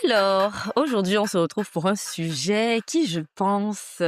Alors, aujourd'hui, on se retrouve pour un sujet qui, je pense,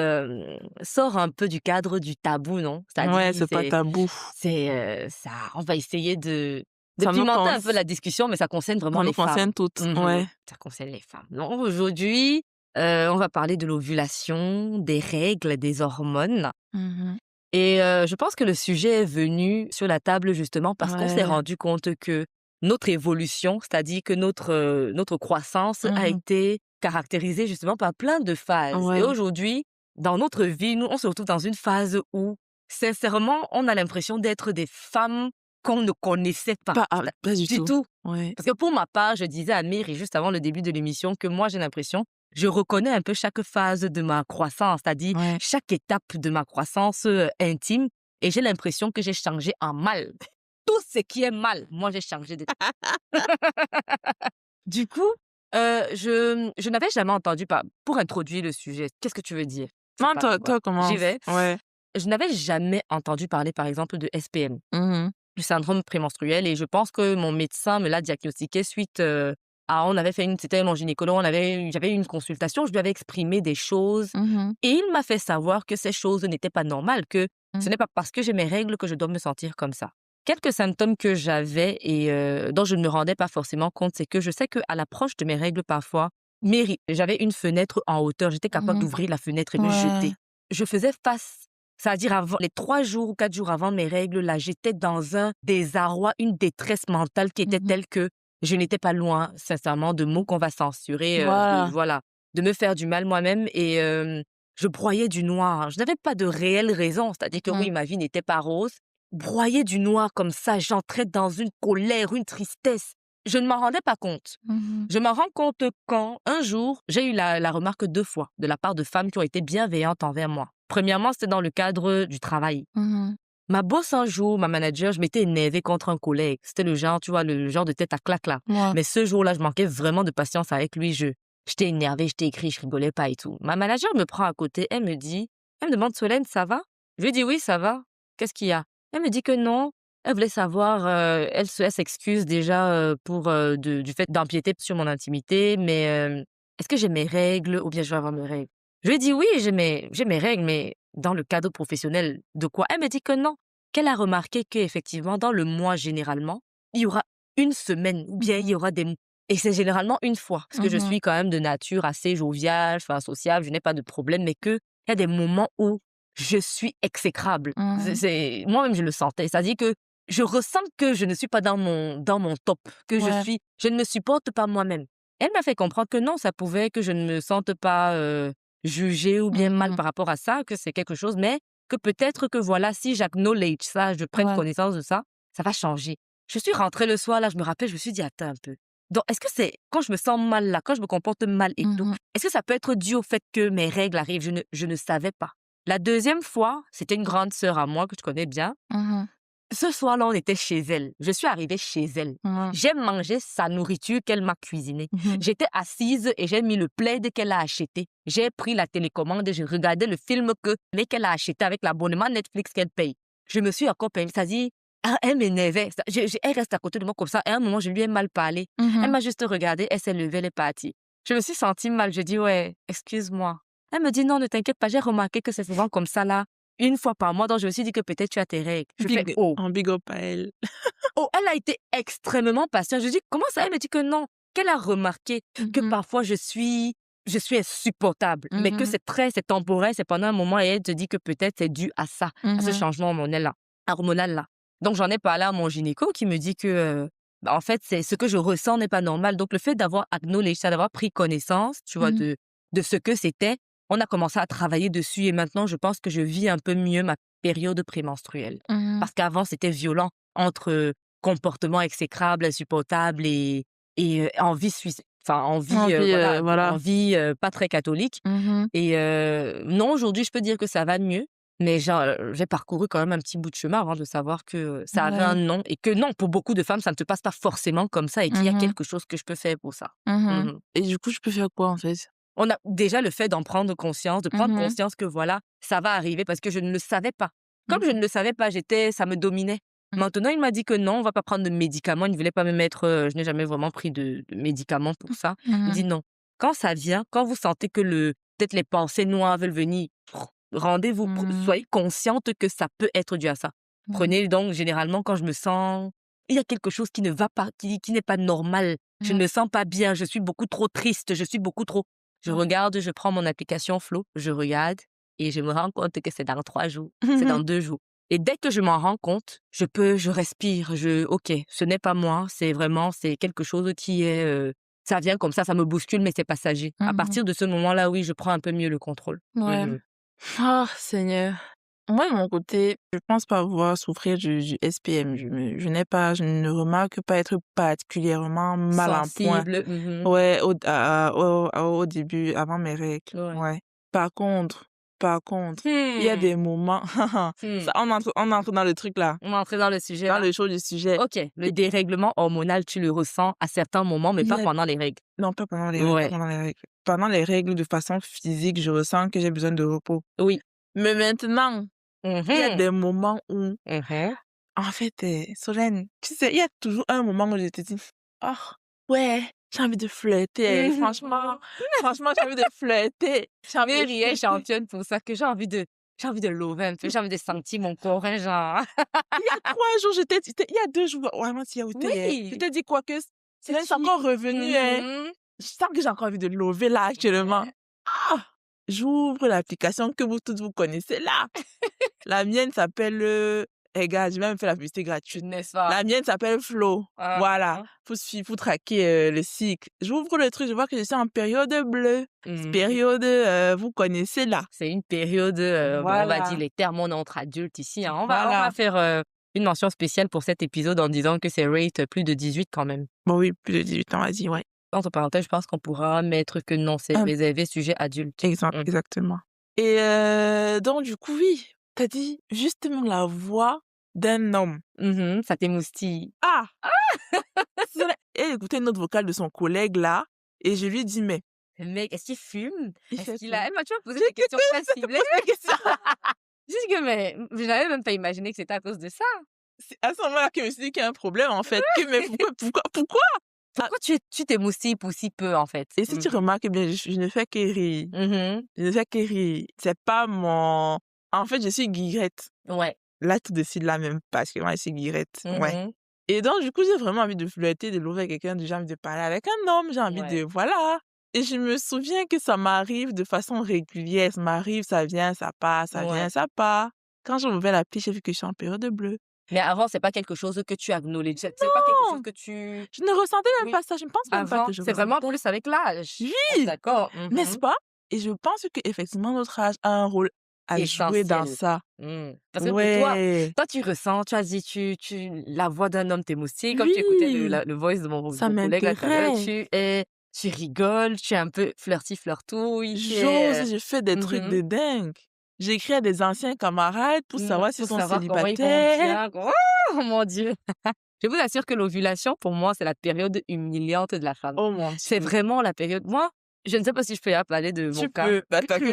sort un peu du cadre du tabou, non? Ouais, C'est-à-dire, c'est pas tabou. ça, on va essayer de Ça nous pimenter con un peu la discussion, mais ça concerne vraiment ça nous les femmes. concerne toutes. Mhm. Ouais. Ça concerne les femmes. Donc, aujourd'hui, on va parler de l'ovulation, des règles, des hormones. Mmh. Et je pense que le sujet est venu sur la table justement parce qu'on s'est Ouais. rendu compte que notre évolution, c'est-à-dire que notre croissance a Mmh. été caractérisée justement par plein de phases. Et Ouais. aujourd'hui, dans notre vie, nous, on se retrouve dans une phase où, sincèrement, on a l'impression d'être des femmes qu'on ne connaissait pas. Pas du Du tout. tout. Ouais. Parce que pour ma part, je disais à Miri juste avant le début de l'émission que moi, j'ai l'impression, je reconnais un peu chaque phase de ma croissance, c'est-à-dire Ouais. chaque étape de ma croissance intime, et j'ai l'impression que j'ai changé en mal. Tout ce qui est mal, moi, j'ai changé de... Du coup, je n'avais jamais entendu pas. Pour introduire le sujet, qu'est-ce que tu veux dire? C'est Non, pas... toi J'y commence. vais. Ouais. Je n'avais jamais entendu parler, par exemple, de SPM, Mmh. du syndrome prémenstruel, et je pense que mon médecin me l'a diagnostiqué suite à on avait fait c'était mon gynécologue, j'avais eu une consultation, je lui avais exprimé des choses Mmh. et il m'a fait savoir que ces choses n'étaient pas normales, que Mmh. ce n'est pas parce que j'ai mes règles que je dois me sentir comme ça. Quelques symptômes que j'avais et dont je ne me rendais pas forcément compte, c'est que je sais qu'à l'approche de mes règles parfois, j'avais une fenêtre en hauteur, j'étais capable Mmh. d'ouvrir la fenêtre et me Ouais. jeter. Je faisais face. C'est-à-dire avant les 3 jours ou 4 jours avant mes règles, là, j'étais dans un désarroi, une détresse mentale qui était Mmh. telle que je n'étais pas loin, sincèrement, de mots qu'on va censurer, Voilà. de me faire du mal moi-même et je broyais du noir. Je n'avais pas de réelle raison, c'est-à-dire que Mmh. oui, ma vie n'était pas rose. Broyer du noir comme ça, j'entrais dans une colère, une tristesse. Je ne m'en rendais pas compte. Mmh. Je m'en rends compte quand, un jour, j'ai eu la remarque 2 fois de la part de femmes qui ont été bienveillantes envers moi. Premièrement, c'était dans le cadre du travail. Mmh. Ma boss un jour, ma manager, je m'étais énervée contre un collègue. C'était le genre, tu vois, le genre de tête à claque là. Ouais. Mais ce jour-là, je manquais vraiment de patience avec lui. J'étais énervée, j'étais écrit, je rigolais pas et tout. Ma manager me prend à côté, elle me demande, Solène, ça va? Je lui dis oui, ça va. Qu'est-ce qu'il y a? Elle me dit que non. Elle voulait savoir, elle s'excuse déjà pour du fait d'empiéter sur mon intimité, mais est-ce que j'ai mes règles ou bien je vais avoir mes règles? Je lui ai dit oui, j'ai mes règles, mais dans le cadre professionnel, de quoi? Elle me dit que non, qu'elle a remarqué qu'effectivement, dans le mois, généralement, il y aura une semaine ou bien il y aura et c'est généralement une fois, parce que je Mmh. suis quand même de nature assez joviale, enfin sociable, je n'ai pas de problème, mais qu'il y a des moments où je suis exécrable. Mmh. Moi-même, je le sentais. C'est-à-dire que je ressens que je ne suis pas dans mon top, que Ouais. je ne me supporte pas moi-même. Elle m'a fait comprendre que non, ça pouvait, que je ne me sente pas jugée ou bien mal Mmh. par rapport à ça, que c'est quelque chose, mais que peut-être que voilà, si j'acknowledge ça, je prenne Ouais. connaissance de ça, ça va changer. Je suis rentrée le soir, là, je me rappelle, je me suis dit, attends un peu. Donc, est-ce que c'est quand je me sens mal là, quand je me comporte mal et tout, Mmh. est-ce que ça peut être dû au fait que mes règles arrivent? Je ne savais pas. La deuxième fois, c'était une grande sœur à moi que tu connais bien. Mmh. Ce soir-là, on était chez elle. Je suis arrivée chez elle. Ouais. J'ai mangé sa nourriture qu'elle m'a cuisinée. Mmh. J'étais assise et j'ai mis le plaid qu'elle a acheté. J'ai pris la télécommande et j'ai regardé le film qu'elle a acheté avec l'abonnement Netflix qu'elle paye. Je me suis encore payée. C'est-à-dire, elle m'énervait. Elle reste à côté de moi comme ça. Et à un moment, je lui ai mal parlé. Elle Mmh. m'a juste regardée, elle s'est levée, elle est partie. Je me suis sentie mal. Je dis, ouais, excuse-moi. Elle me dit, non, ne t'inquiète pas, j'ai remarqué que c'est souvent comme ça là, une fois par mois. Donc, je me suis dit que peut-être tu as tes règles. Je fais, oh. Big up à elle. Oh, elle a été extrêmement patiente. Je dis: «Comment ça?» Elle me dit que non, qu'elle a remarqué que Mmh. parfois je suis insupportable, mais que Mmh. c'est temporaire, c'est pendant un moment et elle te dit que peut-être c'est dû à ça, à ce Mmh. changement hormonal-là. Donc j'en ai parlé à mon gynéco qui me dit que, en fait, c'est ce que je ressens n'est pas normal. Donc le fait d'avoir acknowledge ça, d'avoir pris connaissance, tu vois, Mmh. de ce que c'était, on a commencé à travailler dessus et maintenant je pense que je vis un peu mieux ma période prémenstruelle. Mmh. Parce qu'avant, c'était violent entre comportement exécrable, insupportable et envie envie, Envie, voilà, voilà. envie, pas très catholique Mmh. et non, aujourd'hui, je peux dire que ça va mieux, mais j'ai parcouru quand même un petit bout de chemin avant de savoir que ça avait un Ouais. nom et que non, pour beaucoup de femmes, ça ne se passe pas forcément comme ça et qu'il y a Mmh. quelque chose que je peux faire pour ça. Mmh. Mmh. Et du coup, je peux faire quoi, en fait? On a déjà le fait d'en prendre conscience, de prendre Mmh. conscience que voilà, ça va arriver parce que je ne le savais pas. Comme je Mmh. ne le savais pas, ça me dominait. Maintenant, il m'a dit que non, on va pas prendre de médicaments. Il ne voulait pas me mettre, je n'ai jamais vraiment pris de médicaments pour ça. Il me dit: «Non, quand ça vient, quand vous sentez que peut-être les pensées noires veulent venir, rendez-vous, soyez consciente que ça peut être dû à ça. Prenez donc généralement quand je me sens il y a quelque chose qui ne va pas, qui n'est pas normal. Je ne me sens pas bien, je suis beaucoup trop triste, je suis beaucoup trop je regarde, je prends mon application Flow, je regarde et je me rends compte que c'est dans 3 jours, c'est dans 2 jours. Et dès que je m'en rends compte, je respire, OK, ce n'est pas moi, c'est quelque chose qui est, ça vient comme ça me bouscule, mais c'est passager. À partir de ce moment-là, oui, je prends un peu mieux le contrôle. Ouais. Oh, Seigneur. Moi, de mon côté, je pense pas avoir souffrir du SPM. Je ne remarque pas être particulièrement mal en point. Sensible. Ouais, au début, avant mes règles. Ouais. Ouais. Par contre, il y a des moments, ça, on entre dans le truc là, On va entrer dans le sujet dans là. le chaud du sujet. OK, le dérèglement hormonal, tu le ressens à certains moments, mais Il y pas a- pendant les règles. Non, pas pendant les règles, Ouais. pas pendant les règles. Pendant les règles, de façon physique, je ressens que j'ai besoin de repos. Oui. Mais maintenant, il y a des moments où, Mhm. en fait, Solène, tu sais, il y a toujours un moment où je te dis, oh, ouais, j'ai envie de flirter. Franchement, j'ai envie de flirter. J'ai envie de Mary est flirter. championne pour ça, que j'ai envie de lover un peu, j'ai envie de sentir mon corps, hein, genre. Il y a 3 jours, il y a 2 jours, vraiment, il y a où Oui. je t'ai dit quoi que Solène, c'est fini. encore revenu, hein. Mhm. Je sens que j'ai encore envie de lover là, actuellement. Ah, j'ouvre l'application que vous toutes vous connaissez là. La mienne s'appelle, regarde, j'ai même fait la publicité gratuite. N'est-ce pas? La mienne s'appelle Flow. Ah, Voilà. ah. Faut suivre, faut traquer le cycle. J'ouvre le truc, je vois que je suis en période bleue. Mhm. Période, vous connaissez là. C'est une période, on va Voilà. dire les termes, on est entre adultes ici, hein. On Voilà. va faire une mention spéciale pour cet épisode en disant que c'est rate plus de 18 quand même. Bon oui, plus de 18 ans, vas-y, ouais. Entre parenthèses, je pense qu'on pourra mettre que non, c'est réservé sujet adulte. Exactement. Et donc du coup, oui, t'as dit justement la voix d'un homme. Ça t'émoustille. Ah! Et écouter une autre vocale de son collègue là, et je lui dis, mais Le mec, est-ce qu'il fume? il Est-ce fait qu'il quoi? a... Eh, tu vas poser des questions faciles. Je dis que, mais je n'avais même pas imaginé que c'était à cause de ça. C'est à ce moment-là que je me suis dit qu'il y a un problème, en fait. Mais pourquoi? Pourquoi tu t'émoustilles pour si peu, en fait? Et si tu remarques bien, je ne fais que rire. Je ne fais que rire. C'est pas mon... En fait, je suis guillerette. Ouais. Là, tout de suite, là, même parce que moi, je suis guillerette. Ouais. Et donc, du coup, j'ai vraiment envie de flirter, de louer quelqu'un, j'ai envie de parler avec un homme, j'ai envie de... Voilà. Et je me souviens que ça m'arrive de façon régulière. Ça m'arrive, ça vient, ça part, ça vient, ça part. Quand j'ai ouvert l'appli, j'ai vu que je suis en période bleue. Mais avant, c'est pas quelque chose que tu acknowledges. C'est pas quelque chose que tu... Je ne ressentais même pas ça. Je ne pense même pas Avant, que je c'est vraiment plus avec l'âge. Oui. D'accord. N'est-ce pas? Et je pense qu'effectivement, notre âge a un rôle à jouer dans Essentiel. ça. Parce que pour toi, tu ressens, tu as dit, la voix d'un homme t'émoustille. Comme tu écoutais le voice de mon collègue là tout à l'heure, tu rigoles, tu es un peu flirtouille. J'ose, je fais des trucs de dingue. J'écris à des anciens camarades pour savoir s'ils sont célibataires. Oh mon Dieu! Je vous assure que l'ovulation, pour moi, c'est la période humiliante de la femme. Oh mon Dieu. C'est vraiment la période... Moi, je ne sais pas si je peux parler de mon cas. Tu peux. Bah, t'as que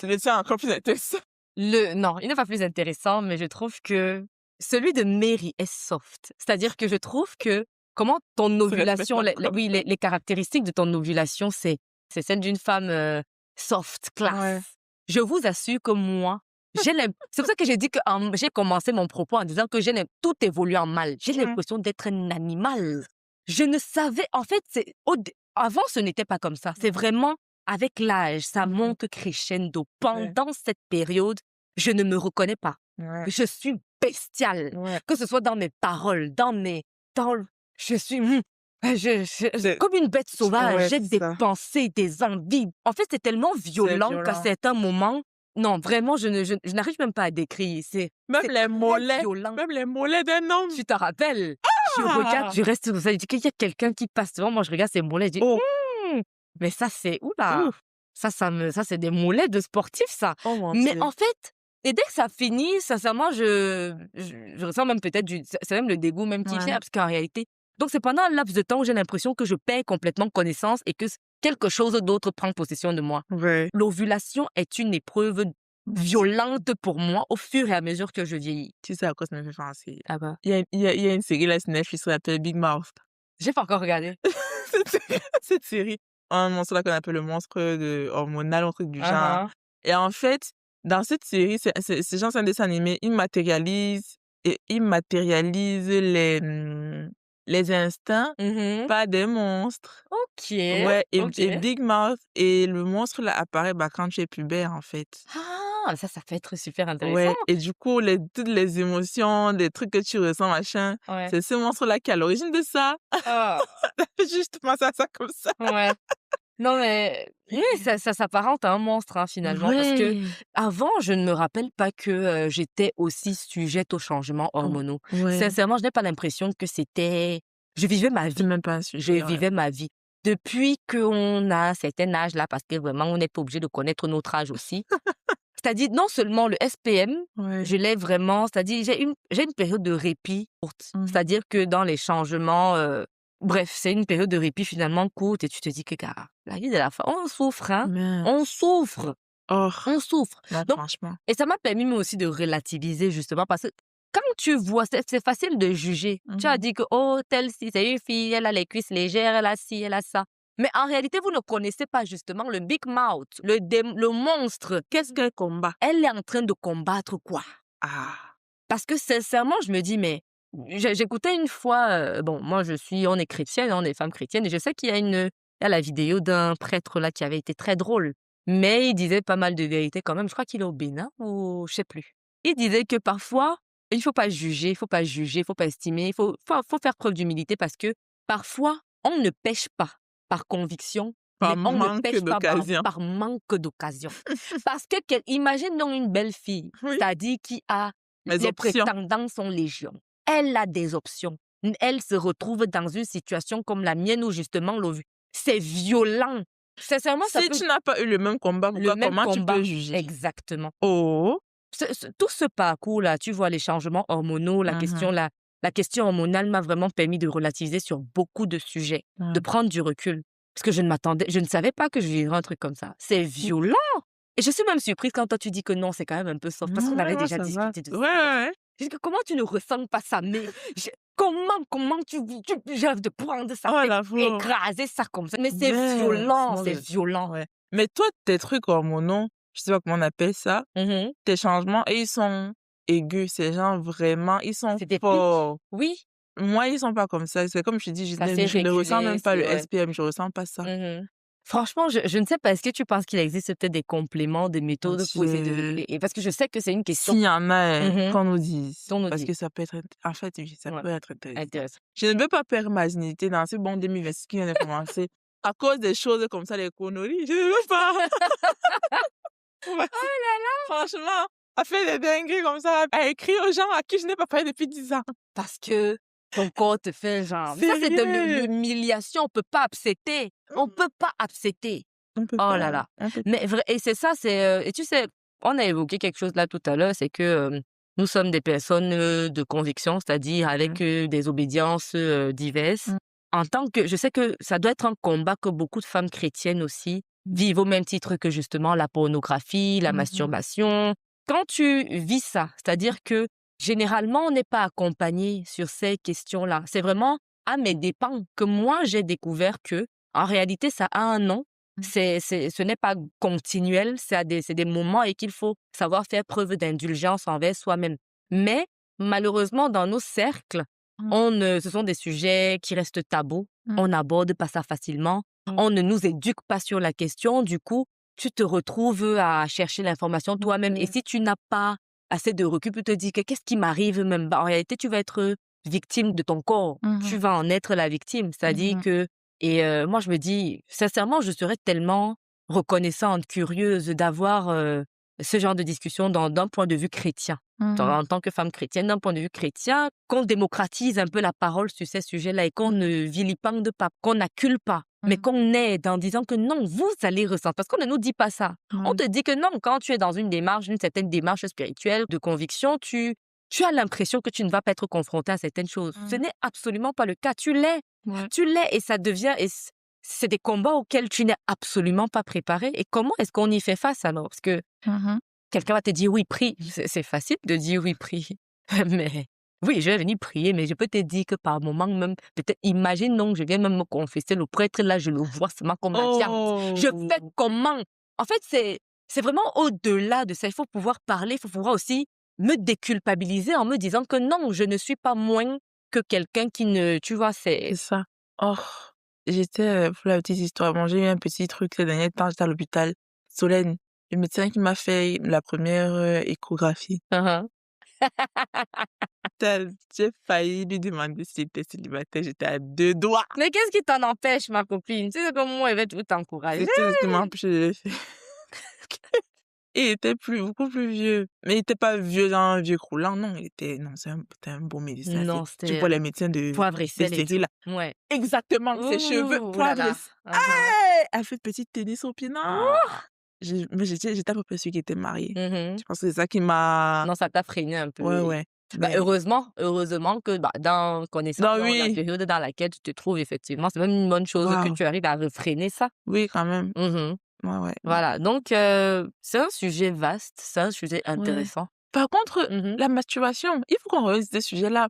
le tien encore plus intéressant. Non, il n'est pas plus intéressant, mais je trouve que celui de Mary est soft. C'est-à-dire que je trouve que comment ton ovulation, les caractéristiques de ton ovulation, c'est celle d'une femme soft, classe. Ouais. Je vous assure que moi, c'est pour ça que j'ai dit que j'ai commencé mon propos en disant que tout évolue en mal. J'ai l'impression d'être un animal. Je ne savais, en fait, avant, ce n'était pas comme ça. C'est vraiment avec l'âge, ça monte crescendo. Pendant cette période, je ne me reconnais pas. Je suis bestiale. Que ce soit dans mes paroles, je suis comme une bête sauvage. J'ai des pensées, des envies. En fait, c'est tellement violent qu'à certains moments, non, vraiment, je n'arrive même pas à décrire. Même les mollets d'un homme. Tu te rappelles? Je regarde, je reste comme ça, je dis qu'il y a quelqu'un qui passe devant moi, je regarde ses mollets, je dis, mais ça, c'est, oula, ça, c'est des mollets de sportifs, ça. Oh, mon mais Dieu. en fait, et dès que ça finit, sincèrement, je ressens même peut-être c'est même le dégoût même qui vient, parce qu'en réalité, donc c'est pendant un laps de temps où j'ai l'impression que je perds complètement connaissance et que quelque chose d'autre prend possession de moi. Ouais. L'ovulation est une épreuve violente pour moi au fur et à mesure que je vieillis. Tu sais à quoi ça me fait penser? Ah bah, Il y a une série là sur Netflix qui s'appelle Big Mouth. j'ai pas encore regardé. Cette série, un monstre là qu'on appelle le monstre de hormonal, un truc du genre. Hein, Et en fait, dans cette série, c'est genre c'est un dessin animé, il matérialise les instincts, mhm. pas des monstres. Ok, Ouais, et ok. Big Mouth et le monstre là apparaît, quand tu es pubère, en fait. Ah, ça peut être super intéressant. Ouais, et du coup, toutes les émotions, les trucs que tu ressens, machin, Ouais. c'est ce monstre-là qui est à l'origine de ça. Ah, Juste penser à ça comme ça. ouais. Non, mais oui, ça s'apparente à un monstre, hein, finalement, parce que Ouais. avant, je ne me rappelle pas que j'étais aussi sujette aux changements Oh, hormonaux. ouais. Sincèrement, je n'ai pas l'impression que c'était... Je vivais ma C'est vie. même pas un Je sujet, ouais. vivais ma vie. Depuis qu'on a un certain âge là, parce que vraiment, on n'est pas obligé de connaître notre âge aussi. C'est-à-dire, non seulement le SPM, Ouais. je l'ai vraiment, c'est-à-dire, j'ai une période de répit courte. Mmh. C'est-à-dire que dans les changements, bref, c'est une période de répit finalement courte et tu te dis que, gars, la vie de la femme, on souffre, hein. On Mince. souffre, Oh, on souffre. non, Donc, franchement. et ça m'a permis moi aussi de relativiser justement parce que quand tu vois, c'est facile de juger. Tu as Mmh. dit que, oh, telle ci, c'est une fille, elle a les cuisses légères, elle a ci, elle a ça. Mais en réalité, vous ne connaissez pas justement le Big Mouth, le monstre. Qu'est-ce qu'un combat? Elle est en train de combattre quoi? Ah! Parce que sincèrement, je me dis, mais j'écoutais une fois, bon, moi on est chrétienne, on est femme chrétienne, et je sais il y a la vidéo d'un prêtre là qui avait été très drôle, mais il disait pas mal de vérités quand même. Je crois qu'il est au Bénin ou je sais plus. Il disait que parfois, il faut pas juger, il faut pas juger, il faut pas estimer, il faut faire preuve d'humilité parce que parfois, on ne pêche pas par conviction, Par mais on ne manque pêche pas d'occasion. par manque d'occasion. Parce que, imagine donc une belle fille, Oui, c'est-à-dire qui a mes les options. prétendants sont légion. Elle a des options. Elle se retrouve dans une situation comme la mienne où justement c'est violent. Sincèrement, ça Si peut tu n'as pas eu le même combat, le même comment tu peux combat. juger? Exactement. Oh! Tout ce parcours-là, tu vois, les changements hormonaux, Mmh. la question hormonale m'a vraiment permis de relativiser sur beaucoup de sujets, de Mmh. prendre du recul. Parce que je ne savais pas que je vivrais un truc comme ça. C'est violent. Et je suis même surprise quand toi tu dis que non, c'est quand même un peu soft. Parce qu'on Non, ouais, avait moi déjà ça va. discuté de Ouais, ça. ouais, ouais. Je dis que comment tu ne ressens pas ça? Mais comment tu rêves de prendre ça, Oh la pauvre! écraser ça comme ça? Mais Mince! c'est Mauvais. violent. Ouais. Mais toi, tes trucs hormonaux, je sais pas comment on appelle ça, Mhm. tes changements, et ils sont aigus, ces gens vraiment, ils sont C'est des pics. forts. Oui, Moi, ils sont pas comme ça. C'est comme je te dis, ça s'est je ne ressens régulé, même pas le c'est ouais. SPM, je ressens pas ça. Mhm. Franchement, je ne sais pas, est-ce que tu penses qu'il existe peut-être des compléments, des méthodes pour essayer de... Je parce que je sais que c'est une question S'il y en a, mhm, qu'on nous dise, qu'on nous parce dit. que ça peut être en fait, oui, ça Ouais, peut être intéressant. intéressant. Je ne veux pas perdre ma dignité dans ce bon 2026 qui vient de commencer à cause des choses comme ça, les conneries. Je ne veux pas. Vas-y, franchement, à faire des dingueries comme ça, à écrire aux gens à qui je n'ai pas parlé depuis 10 ans. Parce que ton corps te fait genre... Mais ça, c'est de Sérieux? l'humiliation, on peut pas accepter. On peut pas accepter. On peut Oh là pas, là. on peut Mais pas. vrai et c'est ça, et tu sais, on a évoqué quelque chose là tout à l'heure, c'est que, nous sommes des personnes, de conviction, c'est-à-dire Mmh, avec, des obédiences, diverses. mmh, En tant que je sais que ça doit être un combat que beaucoup de femmes chrétiennes aussi mmh, vivent au même titre que justement la pornographie, la mmh. masturbation. Quand tu vis ça, c'est-à-dire que généralement on n'est pas accompagné sur ces questions-là. C'est vraiment à mes dépens que moi j'ai découvert que en réalité ça a un nom Mmh. ce n'est pas continuel, c'est des moments et qu'il faut savoir faire preuve d'indulgence envers soi-même. Mais malheureusement, dans nos cercles, Mmh. ce sont des sujets qui restent tabous. Mmh. On n'aborde pas ça facilement. Mmh. On ne nous éduque pas sur la question. Du coup, tu te retrouves à chercher l'information toi-même. Et OK. si tu n'as pas assez de recul pour te dire que qu'est-ce qui m'arrive même, bah, en réalité, tu vas être victime de ton corps. Mmh. Tu vas en être la victime. C'est-à-dire Mmh. que moi, je me dis, sincèrement, je serais tellement reconnaissante, curieuse d'avoir ce genre de discussion d'un point de vue chrétien. Mmh. En tant que femme chrétienne, d'un point de vue chrétien, qu'on démocratise un peu la parole sur ces sujets-là et qu'on ne vilipende pas, qu'on n'accule pas, mais Mmh. qu'on aide en disant que non, vous allez ressentir. Parce qu'on ne nous dit pas ça. On Ouais. te dit que non, quand tu es dans une démarche, une certaine démarche spirituelle, de conviction, tu as l'impression que tu ne vas pas être confronté à certaines choses. Ce Mmh. n'est absolument pas le cas. Tu l'es. Ouais. Tu l'es et ça devient... c'est des combats auxquels tu n'es absolument pas préparé. Et comment est-ce qu'on y fait face alors? Parce que Mmh. quelqu'un va te dire oui, prie. C'est facile de dire oui, prie. Mais oui, je vais venir prier, mais je peux te dire que par moment même, peut-être, imagine donc, je viens même me confesser, le prêtre là, je le vois seulement comme la viande. Je fais Oh! comment? En fait, c'est vraiment au-delà de ça. Il faut pouvoir parler, il faut pouvoir aussi me déculpabiliser en me disant que non, je ne suis pas moins que quelqu'un qui ne, tu vois, C'est ça. Oh! J'étais, pour la petite histoire, bon, j'ai eu un petit truc ces derniers temps, j'étais à l'hôpital. Solène, le médecin qui m'a fait la première échographie. Hein. J'ai failli lui demander s'il était célibataire, j'étais à 2 doigts. Mais qu'est-ce qui t'en empêche, ma copine? Tu sais comme moi, il va tout t'encourager. C'est tout ce qui m'a empêché de le faire. Il était beaucoup plus vieux. Mais il était pas vieux, genre un vieux croulant, non, non, c'était un bon médecin. Non, Tu c'était vois les médecins de poivre et sel et série tout. là. Ouais. Exactement, ses cheveux, Ouh là poivre et là. Hein. elle fait petite tennis au pied, non! Mais j'étais à peu près sûre qu'il était marié. Mhm. Je pense que c'est ça qui m'a Non, ça t'a freiné un peu. ouais, ouais. Bah, Mais heureusement que connaissant non, la oui, période dans laquelle tu te trouves, effectivement, c'est même une bonne chose que waouh, tu arrives à refréner ça. oui, quand même. Mhm. Ouais, ouais. Voilà, donc c'est un sujet vaste, c'est un sujet Ouais. intéressant. Par contre, Mhm. la masturbation, il faut qu'on revienne sur ce sujet-là.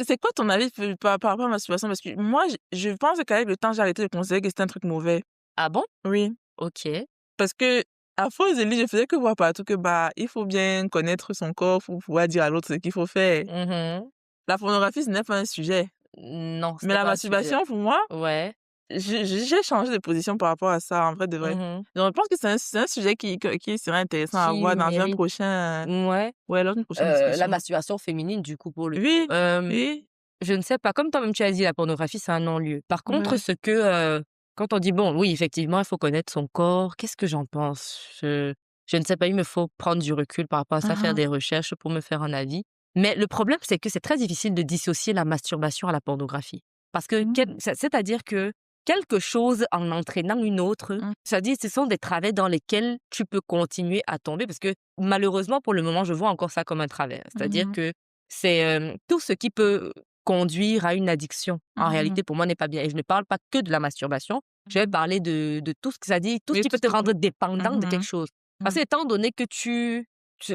C'est quoi ton avis par rapport à la masturbation? Parce que moi, je pense qu'avec le temps, j'ai arrêté de considérer que c'était un truc mauvais. Ah bon? Oui. Ok. Parce que, à force de lire, je faisais que voir partout que, il faut bien connaître son corps pour pouvoir dire à l'autre ce qu'il faut faire. Mhm. La pornographie, ce n'est pas un sujet. Non, Mais c'était la pas un sujet. masturbation, pour moi, Ouais. j'ai changé de position par rapport à ça, en vrai de vrai. Mhm. Donc, je pense que c'est un sujet qui serait intéressant à Qui voir dans un mérite. prochain, Ouais. ouais, lors d'une prochaine La discussion. masturbation féminine, du coup, pour le coup. Oui, oui, Je ne sais pas, comme toi-même tu as dit, la pornographie, c'est un non-lieu. Par contre, ouais. ce que, quand on dit, bon, oui, effectivement, il faut connaître son corps, qu'est-ce que j'en pense? Je ne sais pas, il me faut prendre du recul par rapport à ça, faire Mmh. des recherches pour me faire un avis. Mais le problème, c'est que c'est très difficile de dissocier la masturbation à la pornographie. Parce que, Mmh. c'est-à-dire que quelque chose en entraînant une autre, Mmh. c'est-à-dire ce sont des travers dans lesquels tu peux continuer à tomber parce que malheureusement, pour le moment, je vois encore ça comme un travers. C'est-à-dire Mmh. que c'est tout ce qui peut conduire à une addiction, en Mmh. réalité, pour moi, n'est pas bien. Et je ne parle pas que de la masturbation. Je vais Mmh. parler de tout ce que ça dit, tout ce Oui, qui tout peut ce te qui peut rendre dépendant de quelque mmh chose. Parce mmh. que étant donné que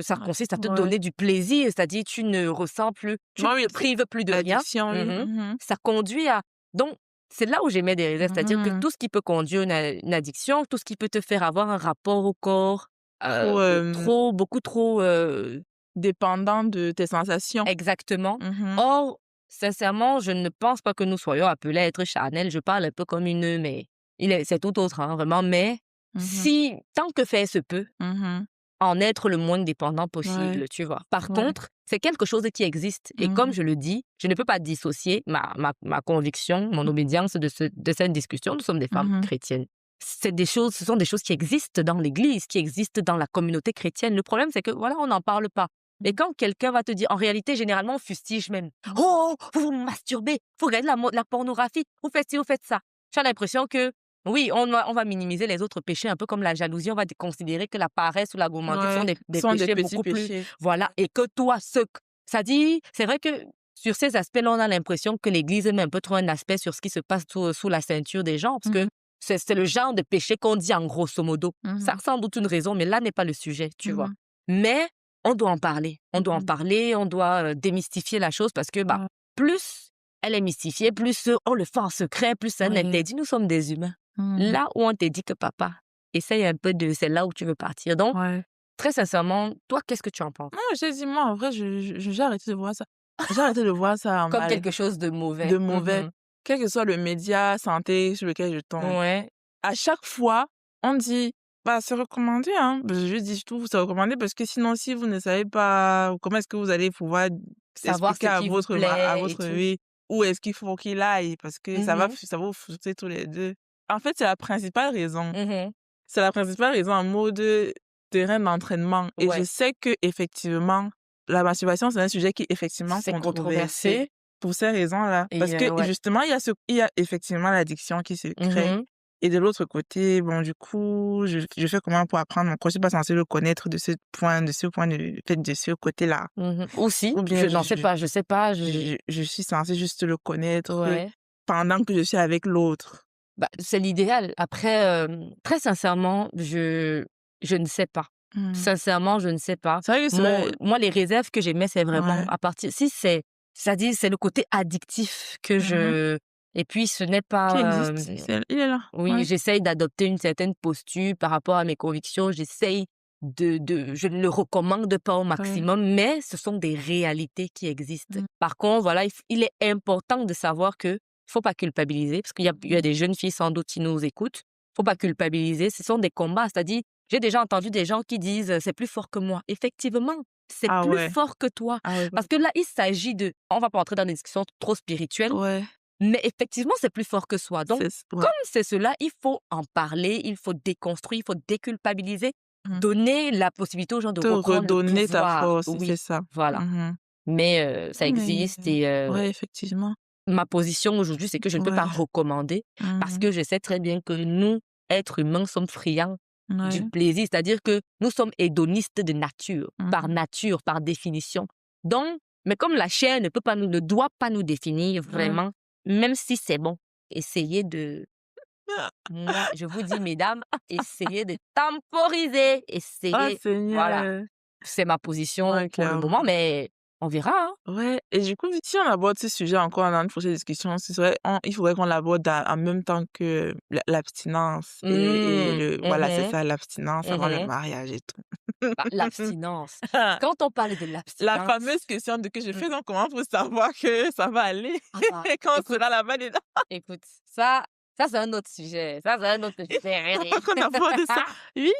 ça Ouais, consiste à te ouais. donner du plaisir, c'est-à-dire tu ne ressens plus, tu ne Moi, oui, te prives plus de rien. l'addiction, oui. Mhm. Mmh. Ça conduit à... Donc, c'est là où j'émets des réserves, c'est-à-dire que Mmh. tout ce qui peut conduire une addiction, tout ce qui peut te faire avoir un rapport au corps Trop, beaucoup trop dépendant de tes sensations. exactement. Mmh. Or, sincèrement, je ne pense pas que nous soyons appelés à être charnels. Je parle un peu comme mais c'est tout autre, hein, vraiment. Mais Mmh. si, tant que faire se peut, Mmh. en être le moins dépendant Ouais, possible, tu vois. Par ouais. contre, c'est quelque chose qui existe. Et comme Mmh. je le dis, je ne peux pas dissocier ma conviction, mon obédience de cette discussion. Nous sommes des femmes Mmh. chrétiennes. Ce sont des choses qui existent dans l'Église, qui existent dans la communauté chrétienne. Le problème, c'est que, voilà, on n'en parle pas. Et quand quelqu'un va te dire, en réalité, généralement, on fustige même. Mmh. Oh, vous vous masturbez, vous regardez la pornographie, vous faites ci, vous faites ça. Tu as l'impression que, oui, on va minimiser les autres péchés, un peu comme la jalousie. On va considérer que la paresse ou la gourmandise sont Ouais, des sont des péchés petits beaucoup plus, péchés. voilà. Et que toi, ça dit, c'est vrai que sur ces aspects-là, on a l'impression que l'Église met un peu trop un aspect sur ce qui se passe sous la ceinture des gens, parce que Mmh. c'est le genre de péché qu'on dit en grosso modo. Ça Mmh. a sans doute une raison, mais là n'est pas le sujet, tu vois. Mmh. Mais on doit en parler. On doit en Mmh. parler, on doit démystifier la chose parce que Ouais, plus elle est mystifiée, plus on le fait en secret, plus c'est un ouais. interdit. Nous sommes des humains. Mmh. Là où on te dit que papa, essaye un peu c'est là où tu veux partir. Donc, Ouais. très sincèrement, toi, qu'est-ce que tu en penses? Non, j'ai dit, moi, en vrai, j'ai arrêté de voir ça. J'ai arrêté de voir ça en Comme mal, quelque chose de mauvais. de mauvais. Mhm. Quel que soit le média santé sur lequel je tombe. Ouais. À chaque fois, on dit, c'est recommandé, hein. Je dis, je trouve c'est recommandé parce que sinon, si vous ne savez pas comment est-ce que vous allez pouvoir Savoir expliquer ce qui vous à plaît et votre tout. oui, où est-ce qu'il faut qu'il aille parce que Mhm. ça va vous frustrer tous les 2. En fait, c'est la principale raison. Mhm. C'est la principale raison en mode terrain d'entraînement et je Ouais. sais qu'effectivement, la masturbation, c'est un sujet qui est effectivement C'est controversé. controversé pour ces raisons-là. Parce Et que ouais. justement, il y a effectivement l'addiction qui se crée Mhm. et de l'autre côté, bon, du coup, je fais comment pour apprendre mon corps? Je suis pas censée le connaître de ce point de fait, de ce côté-là. Mhm. Aussi, Ou bien je n'en sais pas, je sais pas. je suis censée juste le connaître Ouais. pendant que je suis avec l'autre. C'est l'idéal. Après, très sincèrement, je ne sais pas. Sincèrement, je ne sais pas. C'est vrai que c'est vrai. Moi, les réserves que j'aimais, c'est vraiment Ouais. à partir... Si c'est-à-dire, c'est le côté addictif que Mhm. je... Et puis, ce n'est Qui pas... existe. Il est là. Oui, Ouais. j'essaye d'adopter une certaine posture par rapport à mes convictions. J'essaye je ne le recommande pas au Ouais. maximum, mais ce sont des réalités qui existent. Mm. Par contre, voilà, il est important de savoir que faut pas culpabiliser, parce qu'il y a des jeunes filles sans doute qui nous écoutent. Faut pas culpabiliser. Ce sont des combats. C'est-à-dire, j'ai déjà entendu des gens qui disent c'est plus fort que moi. Effectivement, c'est Ah plus ouais. fort que toi. Ah ouais. Parce que là, il s'agit de... On va pas entrer dans des discussions trop spirituelles, Ouais. mais effectivement, c'est plus fort que soi. Donc, Ouais. comme c'est cela, il faut en parler, il faut déconstruire, il faut déculpabiliser, Mm. donner la possibilité aux gens de Te reprendre le redonner ta pouvoir. force, c'est Oui, ça. voilà. Mhm. Mais ça Mais existe et ouais, effectivement. ma position aujourd'hui, c'est que je ne peux pas Ouais. recommander parce Mhm. que je sais très bien que nous, êtres humains, sommes friands du Ouais. plaisir. C'est-à-dire que nous sommes hédonistes de Mhm. nature, par définition. Donc, mais comme la chair ne doit pas nous définir Ouais. vraiment, même si c'est bon, essayez de... Moi, je vous dis, mesdames, essayez de temporiser. Ah, Voilà. Seigneur. C'est ma position Ouais, pour le clairement. moment, mais on verra, hein. Ouais, et du coup, si on aborde ce sujet encore dans une prochaine discussion, il faudrait qu'on l'aborde en même temps que l'abstinence et voilà, c'est Mhm, ça, l'abstinence avant le mhm. mariage et tout. Bah, l'abstinence. Quand on parle de La l'abstinence, fameuse question de que je mmh, fais, donc comment faut savoir que ça va aller ah bah, quand on écoute, sera là-bas dedans? écoute, ça c'est un autre sujet. Ça, c'est un autre sujet. Faut qu'on aborde ça. Oui,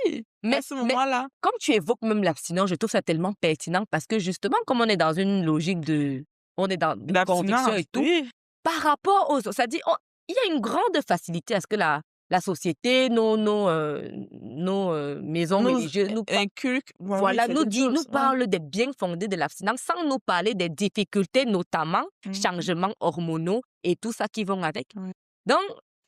à ce Mais moment-là. comme tu évoques même l'abstinence, je trouve ça tellement pertinent parce que justement, comme on est dans une logique on est dans des convictions et L'abstinence, tout, oui. par rapport aux autres, c'est-à-dire, il y a une grande facilité à ce que la société, nos maisons Nous religieuses inculque, bon oui, voilà, certaines nous choses, ouais. parlent des biens fondés de l'abstinence sans nous parler des difficultés, notamment Mhm. changements hormonaux et tout ça qui vont avec. Ouais. Donc,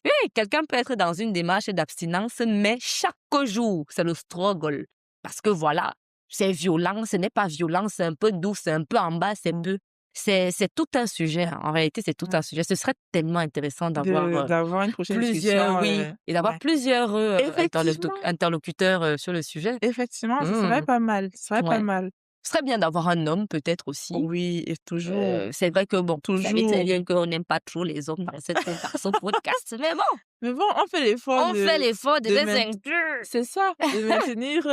oui, quelqu'un peut être dans une démarche d'abstinence, mais chaque jour, c'est le struggle. Parce que voilà, c'est violent, ce n'est pas violent, c'est un peu doux, c'est un peu en bas, c'est tout un sujet. En réalité, c'est tout Ouais. un sujet. Ce serait tellement intéressant d'avoir D'avoir une prochaine plusieurs, discussion, oui, et d'avoir ouais. plusieurs Effectivement, interlocuteurs sur le sujet. effectivement, ce serait Mmh. pas mal, ce serait pas Ouais. mal. Ce serait bien d'avoir un homme peut-être aussi. Oui, et toujours, C'est vrai que bon, vous savez très toujours. bien qu'on n'aime pas trop les hommes dans ce podcast, mais bon, Mais bon, on fait l'effort on fait l'effort de de les main inclure. c'est ça, de maintenir,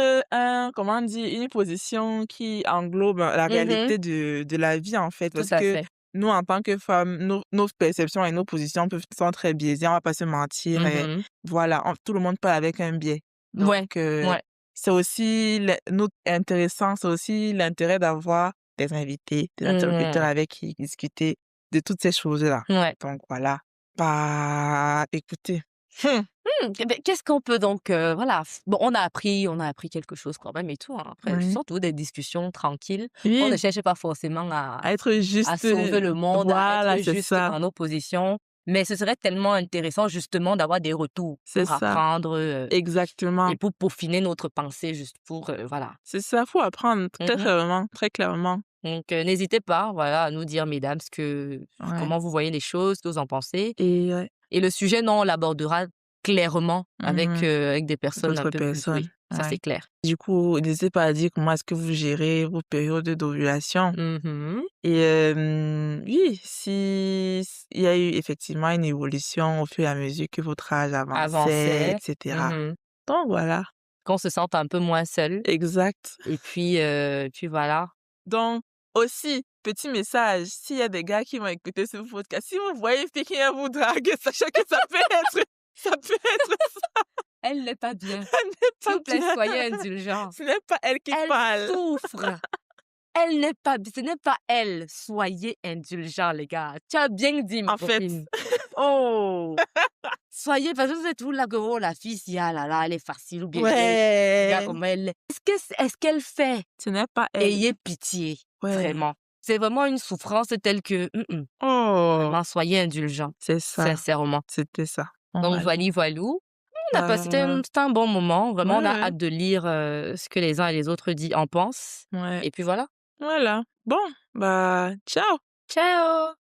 comment dire? Une position qui englobe la Mmh. réalité de la vie, en fait. Tout Parce à que fait. nous, en tant que femmes, nos perceptions et nos positions sont très biaisées, on va pas se mentir et Mmh. voilà, tout le monde parle avec un biais. Ouais, Donc ouais. c'est aussi intéressant, c'est aussi l'intérêt d'avoir des invités, des interlocuteurs Mmh. avec qui discuter de toutes ces choses-là. Ouais. Donc voilà. Bah, écoutez, Et beh, qu'est-ce qu'on peut donc, voilà, bon, on a appris quelque chose quand même et tout, hein. Après, oui. surtout des discussions tranquilles. On ne Oui, cherche pas forcément à être à juste, sauver le monde, à voilà, être c'est juste ça, dans nos positions, mais ce serait tellement intéressant justement d'avoir des retours c'est pour ça, apprendre, exactement. et pour peaufiner notre pensée juste pour, voilà. C'est ça, faut apprendre Mmh. très clairement. Donc n'hésitez pas, voilà, à nous dire mesdames Ouais, comment vous voyez les choses, ce que vous en pensez, et ouais, et le sujet, non, on l'abordera clairement mmh avec des personnes un d'autres peu plus, personnes, oui, ça ouais. c'est clair. Du coup, n'hésitez pas à dire comment est-ce que vous gérez vos périodes d'ovulation Mmh. et oui, si il y a eu effectivement une évolution au fur et à mesure que votre âge avançait et Avançait. cetera. Mmh. Donc voilà, Qu'on se sente un peu moins seul exact. et puis voilà. Donc, aussi, petit message, s'il y a des gars qui vont écouter ce podcast, si vous voyez une fille qui vient vous draguer, sachez que ça peut être Elle n'est pas bien. ça n'est S'il pas vous plaît, bien. soyez indulgents. Ce n'est pas elle qui Elle parle. souffre. Elle n'est pas Ce n'est pas elle. Soyez indulgents, les gars. Tu as bien dit, ma En fait, copine. Oh! Soyez, parce que vous êtes toujours là que, oh, la fille, si, ah là là, elle est facile, ou bien, regarde ouais, comment elle est. Est-ce qu'elle fait? ce n'est pas elle. Ayez pitié, Ouais. vraiment. C'est vraiment une souffrance telle que, Oh, vraiment, soyez indulgents, c'est ça, sincèrement. c'était ça. Donc, Voilà. voilou. On a passé, Bah, c'était un bon moment. Vraiment, on ouais, a ouais, hâte de lire ce que les uns et les autres en pensent. ouais. Et puis voilà. Voilà. Bon, bah, ciao. Ciao!